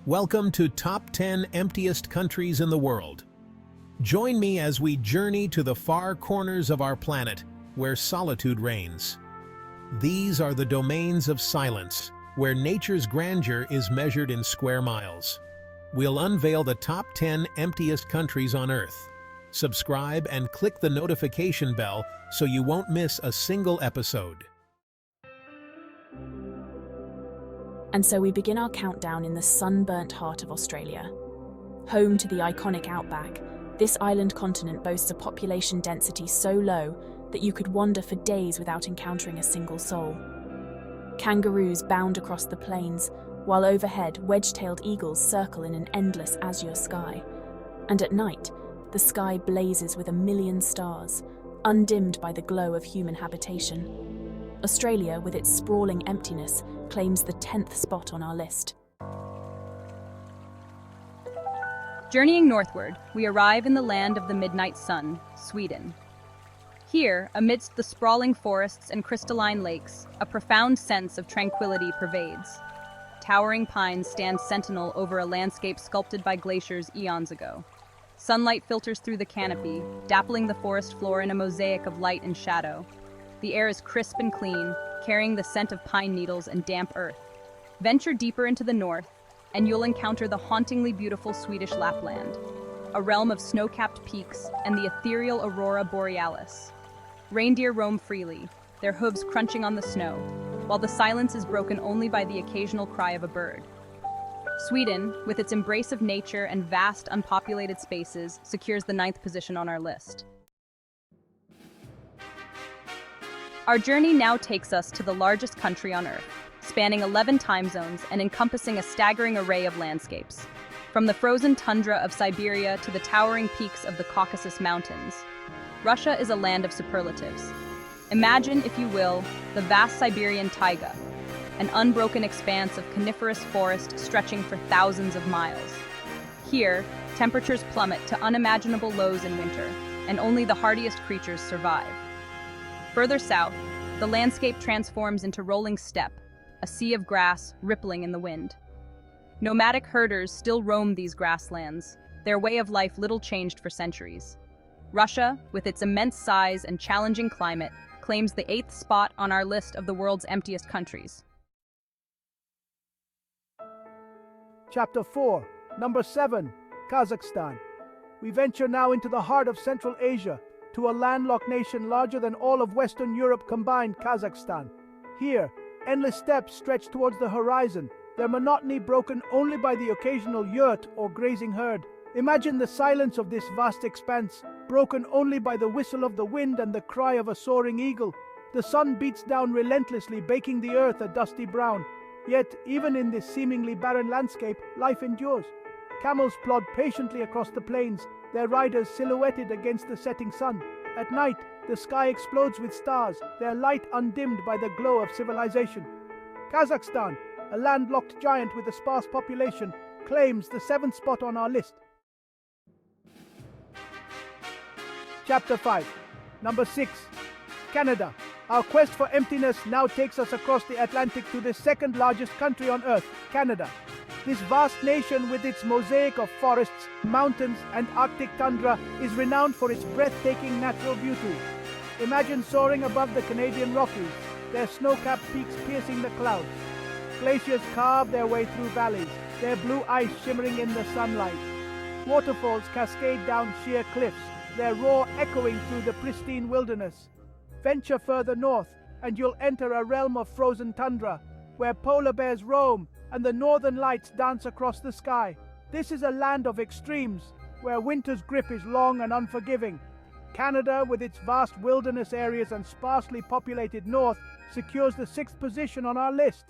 Welcome to Top 10 Emptiest Countries in the World. Join me as we journey to the far corners of our planet, where solitude reigns. These are the domains of silence, where nature's grandeur is measured in square miles. We'll unveil the top 10 emptiest countries on Earth. Subscribe and click the notification bell so you won't miss a single episode. And so we begin our countdown in the sunburnt heart of Australia. Home to the iconic outback, this island continent boasts a population density so low that you could wander for days without encountering a single soul. Kangaroos bound across the plains, while overhead wedge-tailed eagles circle in an endless azure sky. And at night, the sky blazes with a million stars, undimmed by the glow of human habitation. Australia, with its sprawling emptiness, claims the 10th spot on our list. Journeying northward, we arrive in the land of the midnight sun, Sweden. Here, amidst the sprawling forests and crystalline lakes, a profound sense of tranquility pervades. Towering pines stand sentinel over a landscape sculpted by glaciers eons ago. Sunlight filters through the canopy, dappling the forest floor in a mosaic of light and shadow. The air is crisp and clean, carrying the scent of pine needles and damp earth. Venture deeper into the north, and you'll encounter the hauntingly beautiful Swedish Lapland, a realm of snow-capped peaks and the ethereal aurora borealis. Reindeer roam freely, their hooves crunching on the snow, while the silence is broken only by the occasional cry of a bird. Sweden, with its embrace of nature and vast unpopulated spaces, secures the 9th position on our list. Our journey now takes us to the largest country on Earth, spanning 11 time zones and encompassing a staggering array of landscapes. From the frozen tundra of Siberia to the towering peaks of the Caucasus Mountains, Russia is a land of superlatives. Imagine, if you will, the vast Siberian taiga, an unbroken expanse of coniferous forest stretching for thousands of miles. Here, temperatures plummet to unimaginable lows in winter, and only the hardiest creatures survive. Further south, the landscape transforms into rolling steppe, a sea of grass rippling in the wind. Nomadic herders still roam these grasslands, their way of life little changed for centuries. Russia, with its immense size and challenging climate, claims the 8th spot on our list of the world's emptiest countries. Chapter 4, Number 7, Kazakhstan. We venture now into the heart of Central Asia, to a landlocked nation larger than all of Western Europe combined, Kazakhstan. Here, endless steppes stretch towards the horizon, their monotony broken only by the occasional yurt or grazing herd. Imagine the silence of this vast expanse, broken only by the whistle of the wind and the cry of a soaring eagle. The sun beats down relentlessly, baking the earth a dusty brown. Yet, even in this seemingly barren landscape, life endures. Camels plod patiently across the plains, their riders silhouetted against the setting sun. At night, the sky explodes with stars, their light undimmed by the glow of civilization. Kazakhstan, a landlocked giant with a sparse population, claims the 7th spot on our list. Chapter 5, Number 6, Canada. Our quest for emptiness now takes us across the Atlantic to the 2nd largest country on Earth, Canada. This vast nation, with its mosaic of forests, mountains, and Arctic tundra, is renowned for its breathtaking natural beauty. Imagine soaring above the Canadian Rockies, their snow-capped peaks piercing the clouds. Glaciers carve their way through valleys, their blue ice shimmering in the sunlight. Waterfalls cascade down sheer cliffs, their roar echoing through the pristine wilderness. Venture further north, and you'll enter a realm of frozen tundra, where polar bears roam and the northern lights dance across the sky. This is a land of extremes, where winter's grip is long and unforgiving. Canada, with its vast wilderness areas and sparsely populated north, secures the 6th position on our list.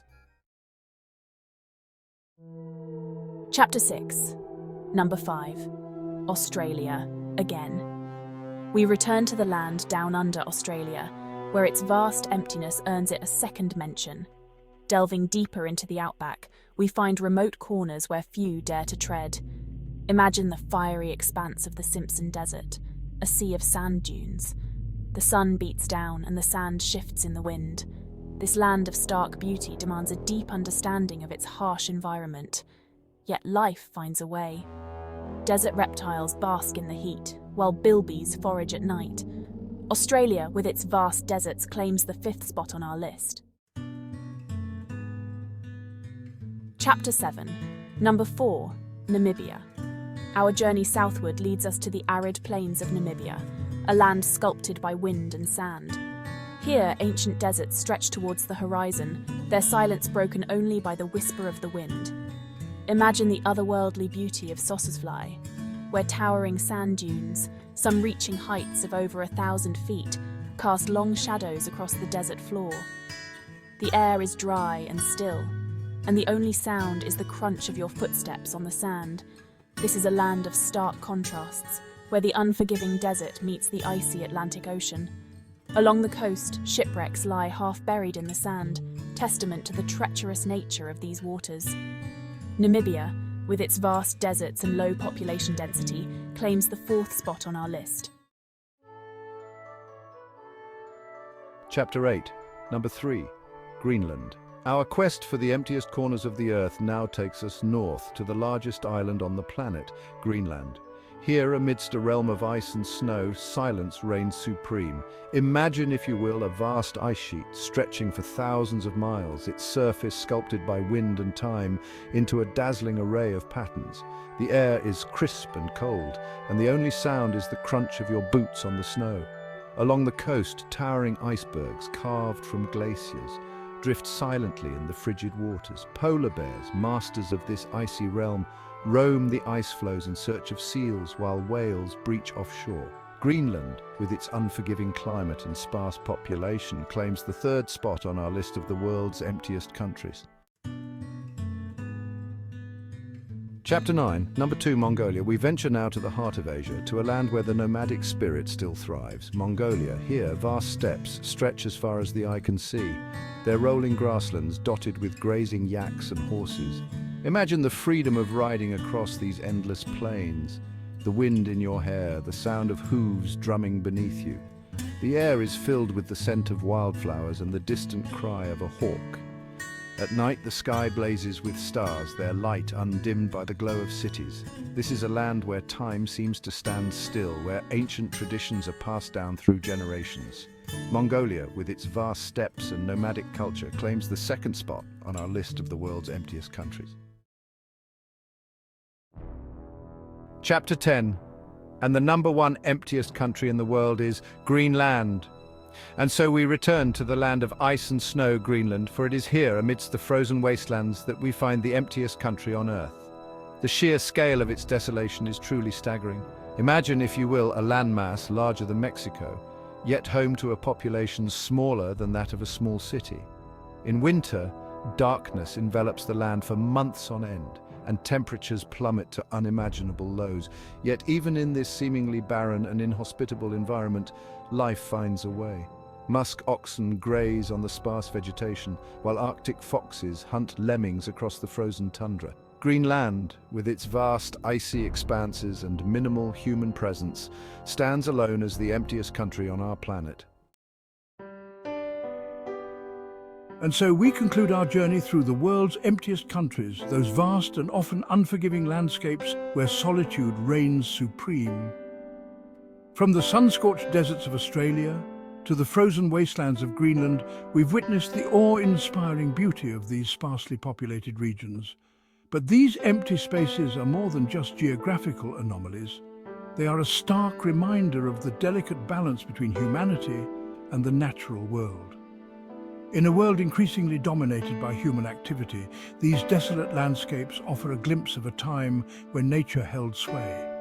Chapter 6, Number 5, Australia, again. We return to the land down under Australia, where its vast emptiness earns it a 2nd mention. Delving deeper into the outback, we find remote corners where few dare to tread. Imagine the fiery expanse of the Simpson Desert, a sea of sand dunes. The sun beats down and the sand shifts in the wind. This land of stark beauty demands a deep understanding of its harsh environment. yet life finds a way. Desert reptiles bask in the heat, while bilbies forage at night. Australia, with its vast deserts, claims the 5th spot on our list. Chapter 7. Number 4. Namibia. Our journey southward leads us to the arid plains of Namibia, a land sculpted by wind and sand. Here, ancient deserts stretch towards the horizon, their silence broken only by the whisper of the wind. Imagine the otherworldly beauty of Sossusvlei, where towering sand dunes, some reaching heights of over 1,000 feet, cast long shadows across the desert floor. The air is dry and still, and the only sound is the crunch of your footsteps on the sand. This is a land of stark contrasts, where the unforgiving desert meets the icy Atlantic Ocean. Along the coast, shipwrecks lie half buried in the sand, testament to the treacherous nature of these waters. Namibia, with its vast deserts and low population density, claims the 4th spot on our list. Chapter 8, Number 3, Greenland. Our quest for the emptiest corners of the Earth now takes us north to the largest island on the planet, Greenland. Here, amidst a realm of ice and snow, silence reigns supreme. Imagine, if you will, a vast ice sheet stretching for thousands of miles, its surface sculpted by wind and time into a dazzling array of patterns. The air is crisp and cold, and the only sound is the crunch of your boots on the snow. Along the coast, towering icebergs carved from glaciers drift silently in the frigid waters. Polar bears, masters of this icy realm, roam the ice floes in search of seals while whales breach offshore. Greenland, with its unforgiving climate and sparse population, claims the 3rd spot on our list of the world's emptiest countries. Chapter 9, Number 2, Mongolia. We venture now to the heart of Asia, to a land where the nomadic spirit still thrives. Mongolia. Here, vast steppes stretch as far as the eye can see, their rolling grasslands dotted with grazing yaks and horses. Imagine the freedom of riding across these endless plains, the wind in your hair, the sound of hooves drumming beneath you. The air is filled with the scent of wildflowers and the distant cry of a hawk. At night, the sky blazes with stars, their light undimmed by the glow of cities. This is a land where time seems to stand still, where ancient traditions are passed down through generations. Mongolia, with its vast steppes and nomadic culture, claims the 2nd spot on our list of the world's emptiest countries. Chapter 10, and the number 1 emptiest country in the world is Greenland. And so we return to the land of ice and snow, Greenland, for it is here, amidst the frozen wastelands, that we find the emptiest country on Earth. The sheer scale of its desolation is truly staggering. Imagine, if you will, a landmass larger than Mexico, yet home to a population smaller than that of a small city. In winter, darkness envelops the land for months on end, and temperatures plummet to unimaginable lows. Yet even in this seemingly barren and inhospitable environment, life finds a way. Musk oxen graze on the sparse vegetation, while Arctic foxes hunt lemmings across the frozen tundra. Greenland, with its vast icy expanses and minimal human presence, stands alone as the emptiest country on our planet. And so we conclude our journey through the world's emptiest countries, those vast and often unforgiving landscapes where solitude reigns supreme. From the sun-scorched deserts of Australia to the frozen wastelands of Greenland, we've witnessed the awe-inspiring beauty of these sparsely populated regions. But these empty spaces are more than just geographical anomalies. They are a stark reminder of the delicate balance between humanity and the natural world. In a world increasingly dominated by human activity, these desolate landscapes offer a glimpse of a time when nature held sway.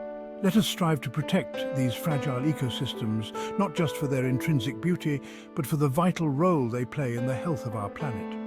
Let us strive to protect these fragile ecosystems, not just for their intrinsic beauty, but for the vital role they play in the health of our planet.